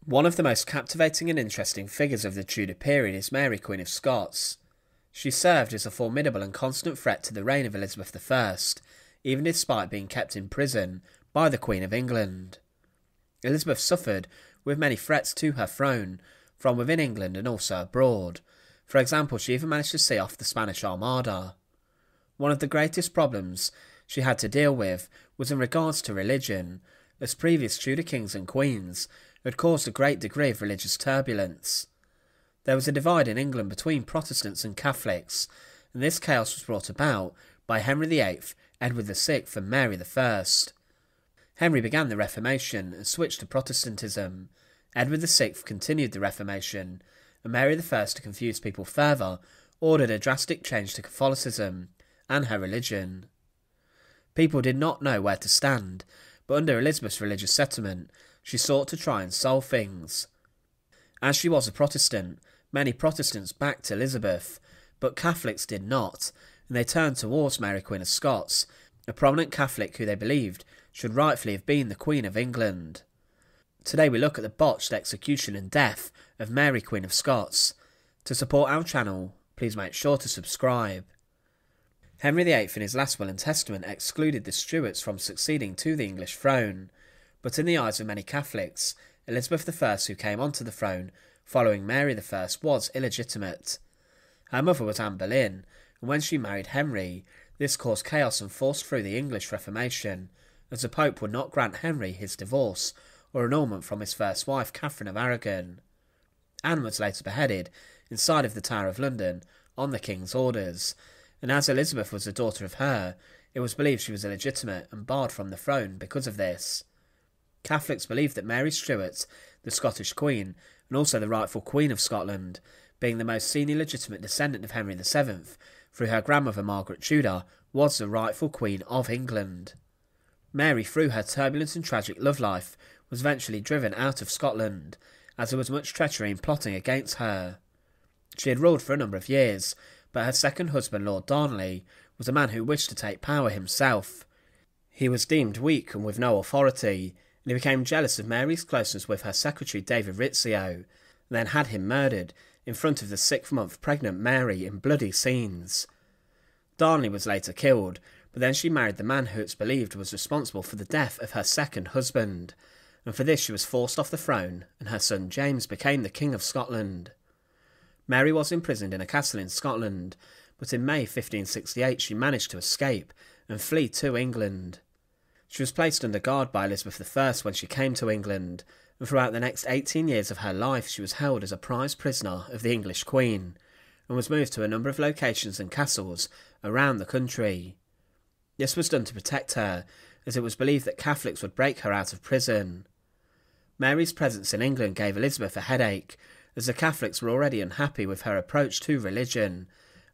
One of the most captivating and interesting figures of the Tudor period is Mary Queen of Scots. She served as a formidable and constant threat to the reign of Elizabeth I, even despite being kept in prison by the Queen of England. Elizabeth suffered with many threats to her throne, from within England and also abroad. For example, she even managed to see off the Spanish Armada. One of the greatest problems she had to deal with was in regards to religion, as previous Tudor kings and queens had caused a great degree of religious turbulence. There was a divide in England between Protestants and Catholics, and this chaos was brought about by Henry VIII, Edward VI and Mary I. Henry began the Reformation and switched to Protestantism. Edward VI continued the Reformation, and Mary I, to confuse people further, ordered a drastic change to Catholicism and her religion. People did not know where to stand, but under Elizabeth's religious settlement, she sought to try and solve things. As she was a Protestant, many Protestants backed Elizabeth, but Catholics did not, and they turned towards Mary Queen of Scots, a prominent Catholic who they believed should rightfully have been the Queen of England. Today we look at the botched execution and death of Mary Queen of Scots. To support our channel, please make sure to subscribe. Henry VIII in his last will and testament excluded the Stuarts from succeeding to the English throne, but in the eyes of many Catholics, Elizabeth I, who came onto the throne following Mary I, was illegitimate. Her mother was Anne Boleyn, and when she married Henry, this caused chaos and forced through the English Reformation, as the Pope would not grant Henry his divorce or annulment from his first wife, Catherine of Aragon. Anne was later beheaded inside of the Tower of London on the King's orders, and as Elizabeth was a daughter of her, it was believed she was illegitimate and barred from the throne because of this. Catholics believed that Mary Stuart, the Scottish Queen, and also the rightful Queen of Scotland, being the most senior legitimate descendant of Henry VII, through her grandmother Margaret Tudor, was the rightful Queen of England. Mary, through her turbulent and tragic love life, was eventually driven out of Scotland, as there was much treachery and plotting against her. She had ruled for a number of years, but her second husband, Lord Darnley, was a man who wished to take power himself. He was deemed weak and with no authority, and he became jealous of Mary's closeness with her secretary David Rizzio, and then had him murdered in front of the 6-month pregnant Mary in bloody scenes. Darnley was later killed, but then she married the man who it's believed was responsible for the death of her second husband, and for this she was forced off the throne, and her son James became the King of Scotland. Mary was imprisoned in a castle in Scotland, but in May 1568 she managed to escape and flee to England. She was placed under guard by Elizabeth I when she came to England, and throughout the next 18 years of her life she was held as a prized prisoner of the English Queen, and was moved to a number of locations and castles around the country. This was done to protect her, as it was believed that Catholics would break her out of prison. Mary's presence in England gave Elizabeth a headache, as the Catholics were already unhappy with her approach to religion, and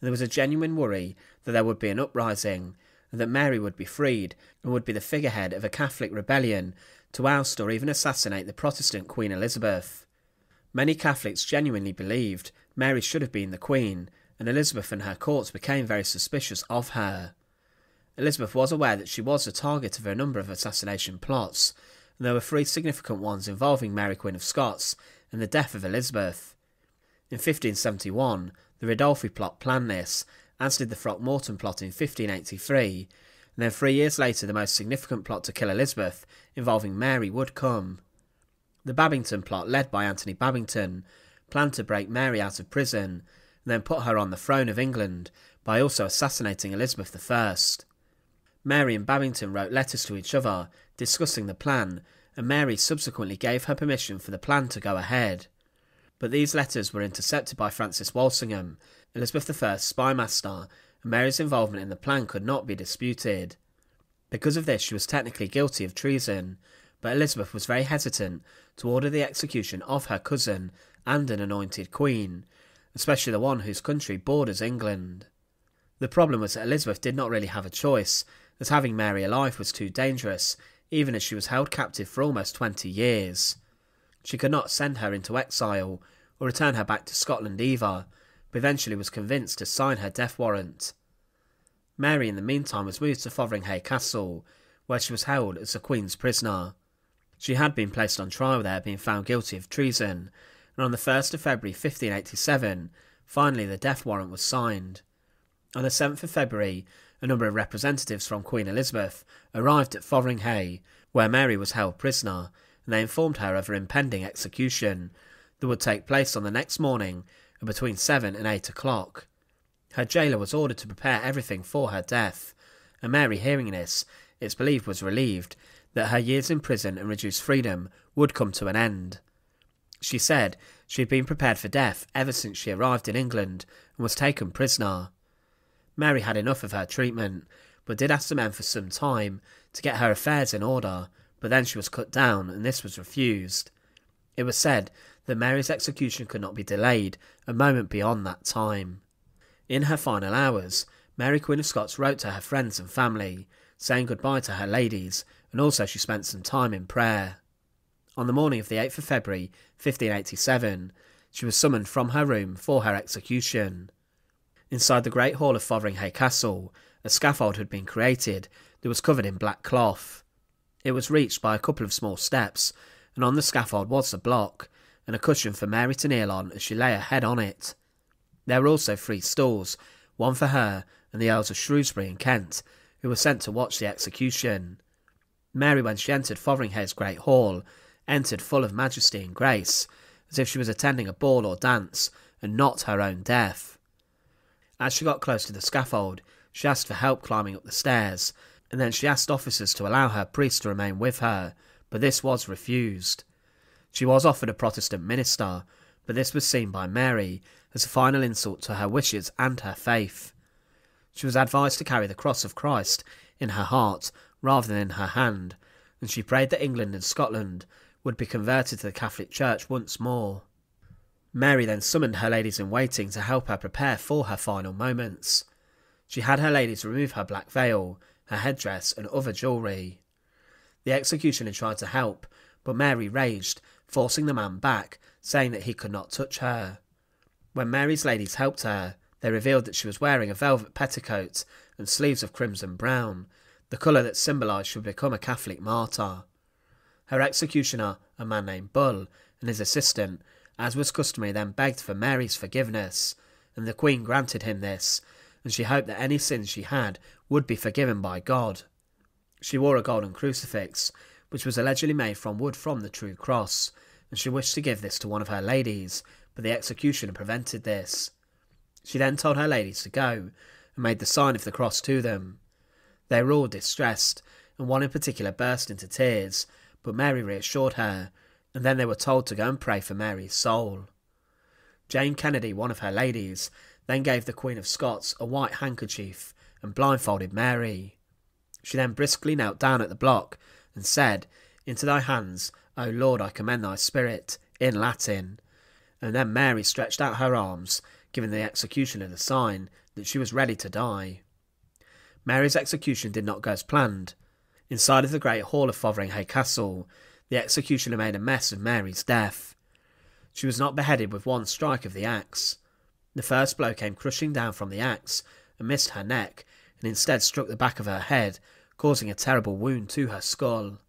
there was a genuine worry that there would be an uprising, and that Mary would be freed and would be the figurehead of a Catholic rebellion to oust or even assassinate the Protestant Queen Elizabeth. Many Catholics genuinely believed Mary should have been the Queen, and Elizabeth and her courts became very suspicious of her. Elizabeth was aware that she was the target of a number of assassination plots, and there were 3 significant ones involving Mary Queen of Scots and the death of Elizabeth. In 1571, the Ridolfi plot planned this, as did the Throckmorton plot in 1583, and then 3 years later the most significant plot to kill Elizabeth, involving Mary, would come. The Babington Plot, led by Anthony Babington, planned to break Mary out of prison, and then put her on the throne of England by also assassinating Elizabeth I. Mary and Babington wrote letters to each other, discussing the plan, and Mary subsequently gave her permission for the plan to go ahead. But these letters were intercepted by Francis Walsingham, Elizabeth I's spy master, and Mary's involvement in the plan could not be disputed. Because of this she was technically guilty of treason, but Elizabeth was very hesitant to order the execution of her cousin and an anointed queen, especially the one whose country borders England. The problem was that Elizabeth did not really have a choice, as having Mary alive was too dangerous, even as she was held captive for almost 20 years. She could not send her into exile, or return her back to Scotland either, but eventually was convinced to sign her death warrant. Mary in the meantime was moved to Fotheringhay Castle, where she was held as the Queen's prisoner. She had been placed on trial there, being found guilty of treason, and on the 1st of February 1587, finally the death warrant was signed. On the 7th of February, a number of representatives from Queen Elizabeth arrived at Fotheringhay, where Mary was held prisoner, and they informed her of her impending execution that would take place on the next morning at between 7 and 8 o'clock. Her jailer was ordered to prepare everything for her death, and Mary, hearing this, it's believed was relieved that her years in prison and reduced freedom would come to an end. She said she had been prepared for death ever since she arrived in England and was taken prisoner. Mary had enough of her treatment, but did ask the men for some time to get her affairs in order, but then she was cut down and this was refused. It was said that Mary's execution could not be delayed a moment beyond that time. In her final hours, Mary Queen of Scots wrote to her friends and family, saying goodbye to her ladies, and also she spent some time in prayer. On the morning of the 8th of February 1587, she was summoned from her room for her execution. Inside the great hall of Fotheringhay Castle, a scaffold had been created that was covered in black cloth. It was reached by a couple of small steps, and on the scaffold was a block, and a cushion for Mary to kneel on as she lay her head on it. There were also 3 stools, one for her and the Earls of Shrewsbury and Kent, who were sent to watch the execution. Mary, when she entered Fotheringhay's great hall, entered full of majesty and grace, as if she was attending a ball or dance, and not her own death. As she got close to the scaffold, she asked for help climbing up the stairs, and then she asked officers to allow her priest to remain with her, but this was refused. She was offered a Protestant minister, but this was seen by Mary as a final insult to her wishes and her faith. She was advised to carry the cross of Christ in her heart rather than in her hand, and she prayed that England and Scotland would be converted to the Catholic Church once more. Mary then summoned her ladies-in-waiting to help her prepare for her final moments. She had her ladies remove her black veil, her headdress and other jewellery. The executioner tried to help, but Mary raged, forcing the man back, saying that he could not touch her. When Mary's ladies helped her, they revealed that she was wearing a velvet petticoat and sleeves of crimson brown, the colour that symbolised she would become a Catholic martyr. Her executioner, a man named Bull, and his assistant, as was customary, then begged for Mary's forgiveness, and the Queen granted him this, and she hoped that any sins she had would be forgiven by God. She wore a golden crucifix, which was allegedly made from wood from the true cross, and she wished to give this to one of her ladies, but the executioner prevented this. She then told her ladies to go, and made the sign of the cross to them. They were all distressed, and one in particular burst into tears, but Mary reassured her, and then they were told to go and pray for Mary's soul. Jane Kennedy, one of her ladies, then gave the Queen of Scots a white handkerchief and blindfolded Mary. She then briskly knelt down at the block and said, "Into thy hands, O Lord, I commend thy spirit," in Latin, and then Mary stretched out her arms, giving the executioner the sign that she was ready to die. Mary's execution did not go as planned. Inside of the great hall of Fotheringhay Castle, the executioner made a mess of Mary's death. She was not beheaded with one strike of the axe. The first blow came crushing down from the axe and missed her neck, and instead struck the back of her head, causing a terrible wound to her skull.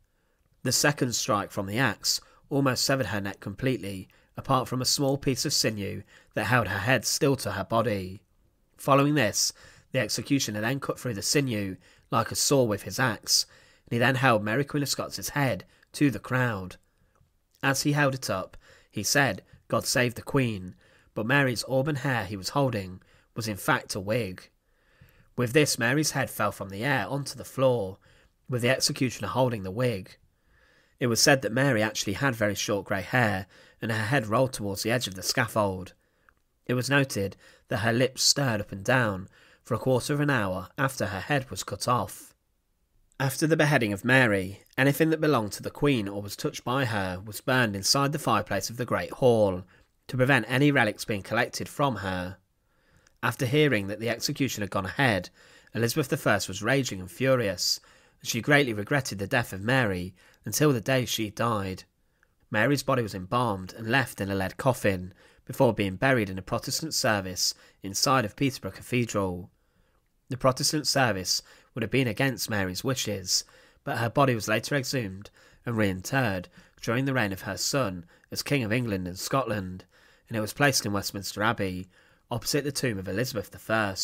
The second strike from the axe almost severed her neck completely, apart from a small piece of sinew that held her head still to her body. Following this, the executioner then cut through the sinew like a saw with his axe, and he then held Mary Queen of Scots' head to the crowd. As he held it up, he said, "God save the Queen," but Mary's auburn hair he was holding was in fact a wig. With this, Mary's head fell from the air onto the floor, with the executioner holding the wig. It was said that Mary actually had very short grey hair, and her head rolled towards the edge of the scaffold. It was noted that her lips stirred up and down for a quarter of an hour after her head was cut off. After the beheading of Mary, anything that belonged to the Queen or was touched by her was burned inside the fireplace of the Great Hall, to prevent any relics being collected from her. After hearing that the execution had gone ahead, Elizabeth I was raging and furious, and she greatly regretted the death of Mary until the day she died. Mary's body was embalmed and left in a lead coffin, before being buried in a Protestant service inside of Peterborough Cathedral. The Protestant service would have been against Mary's wishes, but her body was later exhumed and reinterred during the reign of her son as King of England and Scotland, and it was placed in Westminster Abbey, opposite the tomb of Elizabeth I.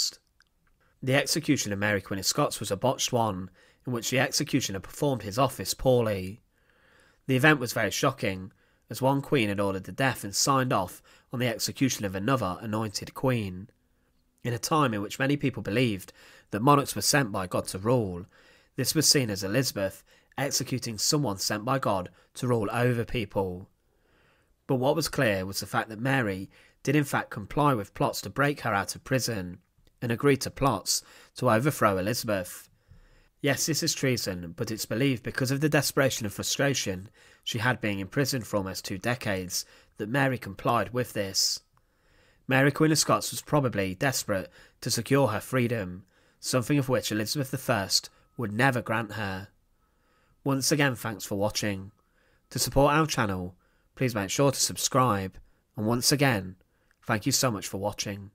The execution of Mary Queen of Scots was a botched one, in which the executioner performed his office poorly. The event was very shocking, as one queen had ordered the death and signed off on the execution of another anointed queen. In a time in which many people believed that monarchs were sent by God to rule, this was seen as Elizabeth executing someone sent by God to rule over people. But what was clear was the fact that Mary did in fact comply with plots to break her out of prison, and agreed to plots to overthrow Elizabeth. Yes, this is treason, but it's believed because of the desperation and frustration she had being imprisoned for almost 2 decades that Mary complied with this. Mary Queen of Scots was probably desperate to secure her freedom, something of which Elizabeth I would never grant her. Once again, thanks for watching. To support our channel, please make sure to subscribe, and once again, thank you so much for watching.